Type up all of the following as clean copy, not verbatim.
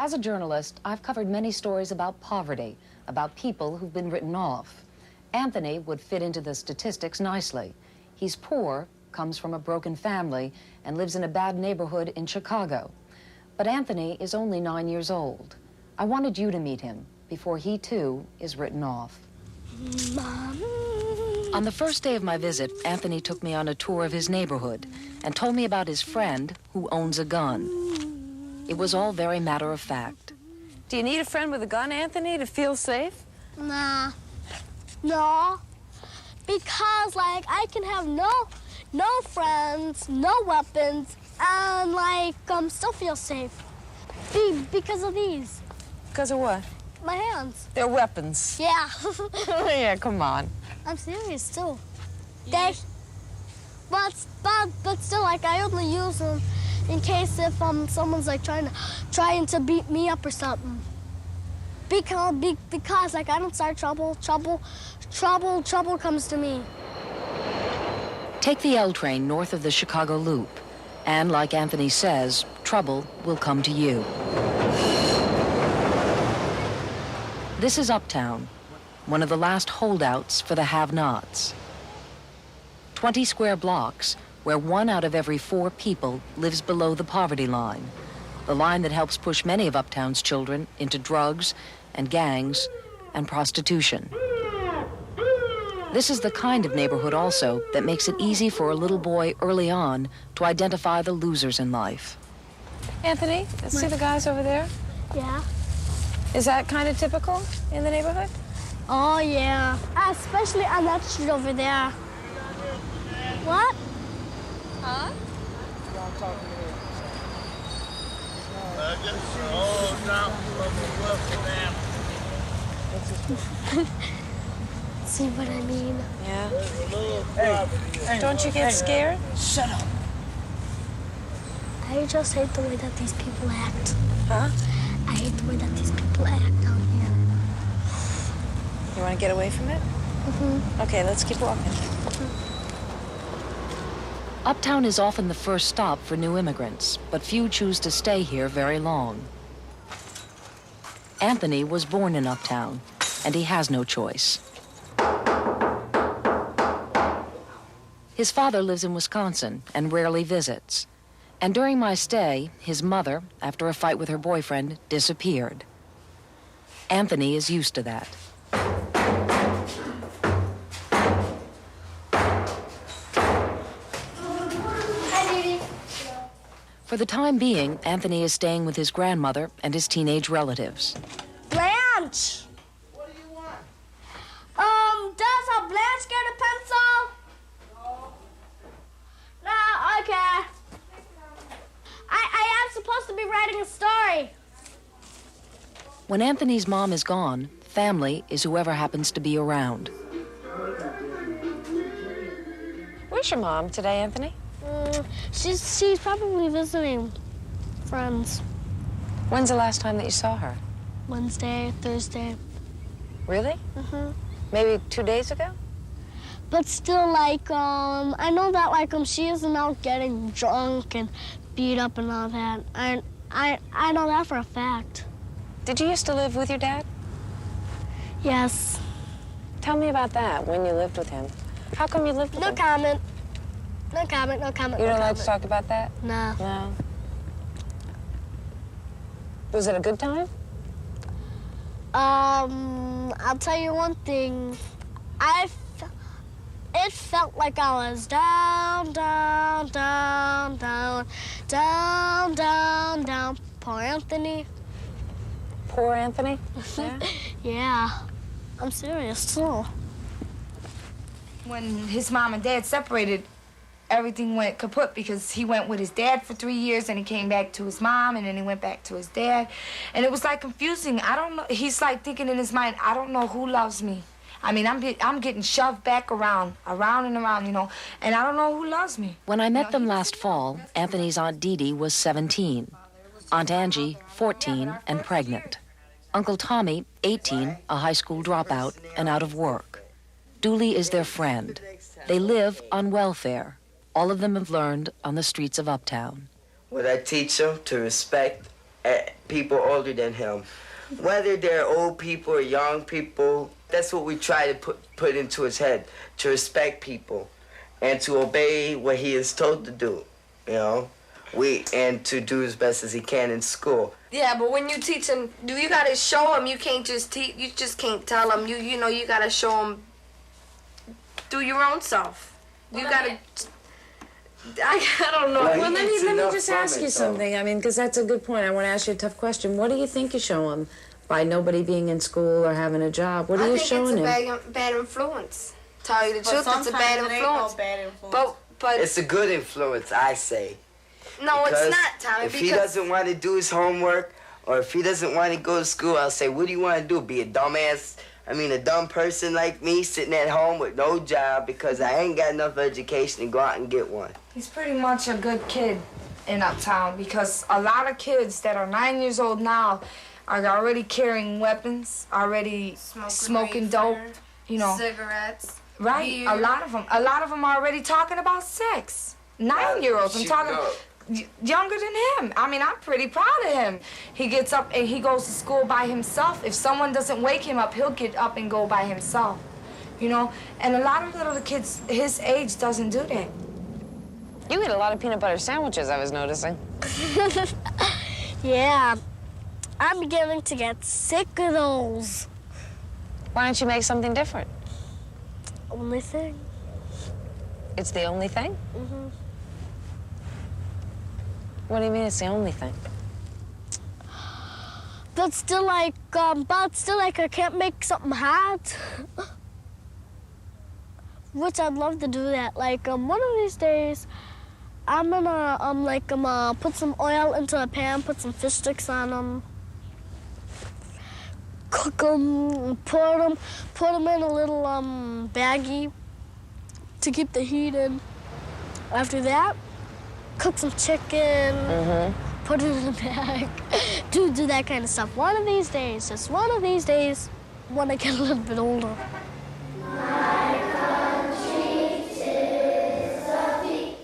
As a journalist, I've covered many stories about poverty, about people who've been written off. Anthony would fit into the statistics nicely. He's poor, comes from a broken family, and lives in a bad neighborhood in Chicago. But Anthony is only 9 years old. I wanted you to meet him before he, too, is written off. Mommy. On the first day of my visit, Anthony took me on a tour of his neighborhood and told me about his friend who owns a gun. It was all very matter of fact. Do you need a friend with a gun, Anthony, to feel safe? Nah. No. Because, like, I can have no friends, no weapons, and, still feel safe. Because of these. Because of what? My hands. They're weapons. Yeah. Yeah, come on. I'm serious, too. But still, like, I only use them in case if someone's like trying to beat me up or something. Because like I don't start trouble comes to me. Take the L train north of the Chicago Loop, and like Anthony says, trouble will come to you. This is Uptown, one of the last holdouts for the have-nots. 20 square blocks where 1 out of every 4 people lives below the poverty line, the line that helps push many of Uptown's children into drugs and gangs and prostitution. This is the kind of neighborhood also that makes it easy for a little boy early on to identify the losers in life. Anthony, let's see the guys over there. Yeah. Is that kind of typical in the neighborhood? Oh, yeah. Especially on that street over there. What? Huh? See what I mean? Yeah. Hey, don't you get scared? Shut up. I just hate the way that these people act. Huh? I hate the way that these people act down here. You want to get away from it? Mm-hmm. Okay, let's keep walking. Uptown is often the first stop for new immigrants, but few choose to stay here very long. Anthony was born in Uptown, and he has no choice. His father lives in Wisconsin and rarely visits. And during my stay, his mother, after a fight with her boyfriend, disappeared. Anthony is used to that. For the time being, Anthony is staying with his grandmother and his teenage relatives. Blanche! What do you want? Does a Blanche get a pencil? No, okay. I am supposed to be writing a story. When Anthony's mom is gone, family is whoever happens to be around. Where's your mom today, Anthony? She's probably visiting friends. When's the last time that you saw her? Wednesday, Thursday. Really? Mm-hmm. Maybe 2 days ago? But still, like, I know that, like, she isn't out getting drunk and beat up and all that. I know that for a fact. Did you used to live with your dad? Yes. Tell me about that, when you lived with him. How come you lived with him? No comment. No comment, no comment, You no don't like comment. to talk about that? No. No. Was it a good time? I'll tell you one thing. It felt like I was down, down, down, down, down, down, down. Poor Anthony. Poor Anthony? Yeah. Yeah. I'm serious, too. When his mom and dad separated, everything went kaput because he went with his dad for 3 years and he came back to his mom and then he went back to his dad. And it was like confusing. I don't know. He's like thinking in his mind, I don't know who loves me. I mean, I'm getting shoved back around and around, you know, and I don't know who loves me. When I met them last fall, Anthony's Aunt Dee Dee was 17, Aunt Angie, 14, and pregnant. Uncle Tommy, 18, a high school dropout and out of work. Dooley is their friend. They live on welfare. All of them have learned on the streets of Uptown. Would I teach them to respect at people older than him. Whether they're old people or young people, that's what we try to put into his head, to respect people and to obey what he is told to do, you know? And to do as best as he can in school. Yeah, but when you teach him, you gotta show him. You can't just teach. You just can't tell him. You know, you gotta show him through your own self. You gotta. I don't know. Well, let me just ask you something. I mean, because that's a good point. I want to ask you a tough question. What do you think you show him by nobody being in school or having a job? What are you showing him? I think it's a bad influence. Tell you the truth, it's a bad influence. But it's a good influence, I say. No, because it's not, Tommy. If he doesn't want to do his homework, or if he doesn't want to go to school, I'll say, what do you want to do? Be a dumb person like me sitting at home with no job because I ain't got enough education to go out and get one. He's pretty much a good kid in Uptown because a lot of kids that are 9 years old now are already carrying weapons, already smoking dope, you know. Cigarettes. Right, beer. a lot of them are already talking about sex. 9-year-olds, I'm talking younger than him. I mean, I'm pretty proud of him. He gets up and he goes to school by himself. If someone doesn't wake him up, he'll get up and go by himself, you know? And a lot of little kids his age doesn't do that. You eat a lot of peanut butter sandwiches, I was noticing. Yeah, I'm beginning to get sick of those. Why don't you make something different? Only thing. It's the only thing? Mm-hmm. What do you mean it's the only thing? But still like I can't make something hot. Which I'd love to do that. Like, one of these days, I'm gonna, put some oil into a pan, put some fish sticks on them, cook them, put them in a little, baggie to keep the heat in. After that, cook some chicken, put it in a bag, do that kind of stuff. One of these days, just one of these days, when I get a little bit older.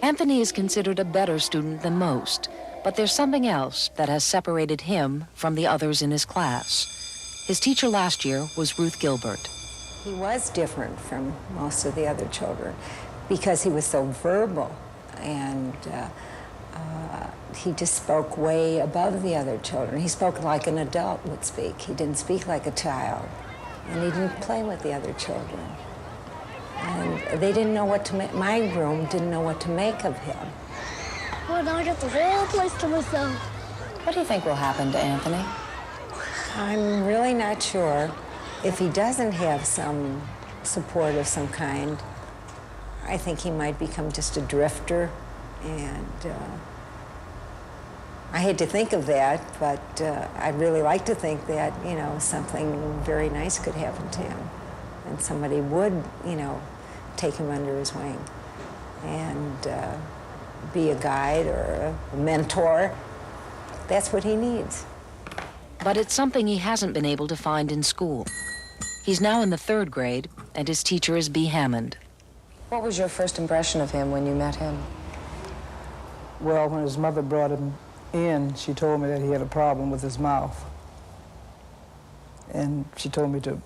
Anthony is considered a better student than most, but there's something else that has separated him from the others in his class. His teacher last year was Ruth Gilbert. He was different from most of the other children because he was so verbal, and he just spoke way above the other children. He spoke like an adult would speak. He didn't speak like a child, and he didn't play with the other children. And they didn't know what to make. My room didn't know what to make of him. Well, now I got the whole place to myself. What do you think will happen to Anthony? I'm really not sure. If he doesn't have some support of some kind, I think he might become just a drifter. And I hate to think of that, but I'd really like to think that, you know, something very nice could happen to him. And somebody would, you know, take him under his wing and be a guide or a mentor. That's what he needs. But it's something he hasn't been able to find in school. He's now in the 3rd grade, and his teacher is B. Hammond. What was your first impression of him when you met him? Well, when his mother brought him in, she told me that he had a problem with his mouth. And she told me to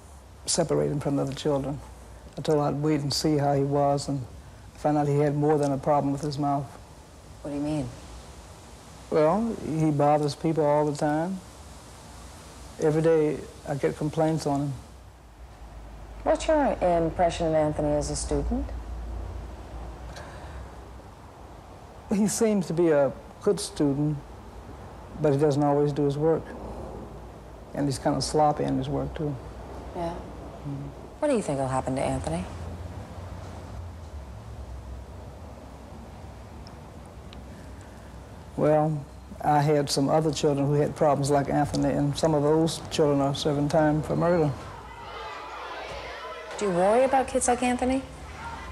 separate him from the other children. I told her I'd wait and see how he was, and found out he had more than a problem with his mouth. What do you mean? Well, he bothers people all the time. Every day I get complaints on him. What's your impression of Anthony as a student? He seems to be a good student, but he doesn't always do his work. And he's kind of sloppy in his work, too. Yeah. What do you think will happen to Anthony? Well, I had some other children who had problems like Anthony, and some of those children are serving time for murder. Do you worry about kids like Anthony?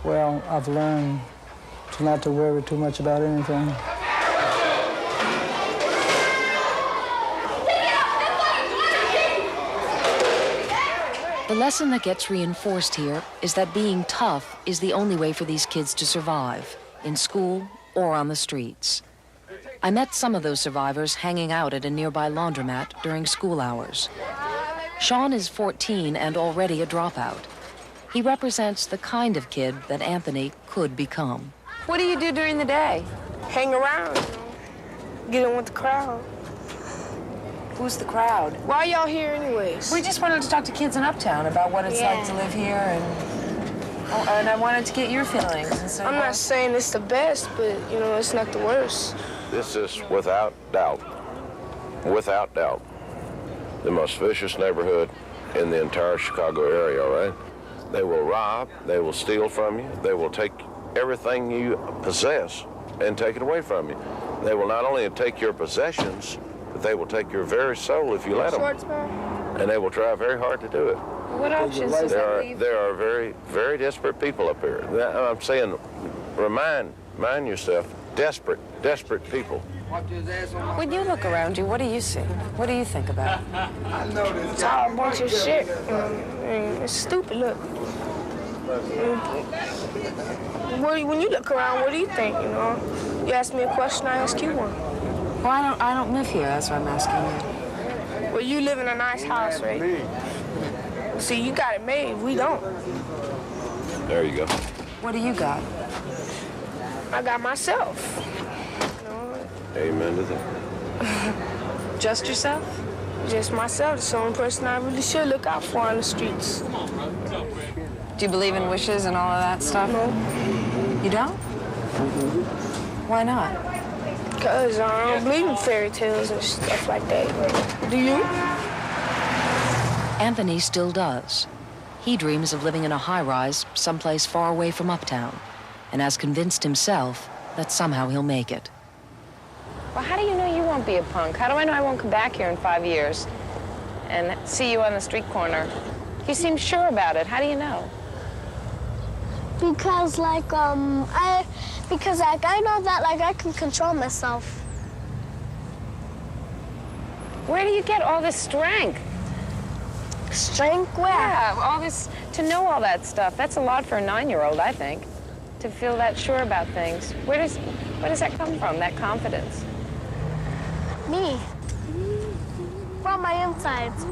Well, I've learned not to worry too much about anything. The lesson that gets reinforced here is that being tough is the only way for these kids to survive, in school or on the streets. I met some of those survivors hanging out at a nearby laundromat during school hours. Sean is 14 and already a dropout. He represents the kind of kid that Anthony could become. What do you do during the day? Hang around, get in with the crowd. Who's the crowd? Why y'all here anyways? We just wanted to talk to kids in Uptown about what it's like to live here, and I wanted to get your feelings. And so I'm not saying it's the best, but, you know, it's not the worst. This is without doubt, the most vicious neighborhood in the entire Chicago area, right? They will rob, they will steal from you, they will take everything you possess and take it away from you. They will not only take your possessions, but they will take your very soul if you let them. And they will try very hard to do it. What options does that leave? There are very, very desperate people up here. I'm saying, mind yourself, desperate people. When you look around you, what do you see? What do you think about? It's all a bunch of shit. It's stupid, look. When you look around, what do you think, you know? You ask me a question, I ask you one. Well, I don't live here, that's what I'm asking you. Well, you live in a nice house, right? See, you got it made, we don't. There you go. What do you got? I got myself. Amen to that. Just yourself? Just myself. It's the only person I really should look out for on the streets. Do you believe in wishes and all of that stuff? No. You don't? Why not? Because I don't believe in fairy tales and stuff like that. Do you? Anthony still does. He dreams of living in a high-rise someplace far away from Uptown, and has convinced himself that somehow he'll make it. Well, how do you know you won't be a punk? How do I know I won't come back here in 5 years and see you on the street corner? You seem sure about it. How do you know? Because, like, I know that, like, I can control myself. Where do you get all this strength? Strength where? Yeah, all this, to know all that stuff. That's a lot for a 9-year-old, I think, to feel that sure about things. Where does that come from, that confidence? Me. From my insides.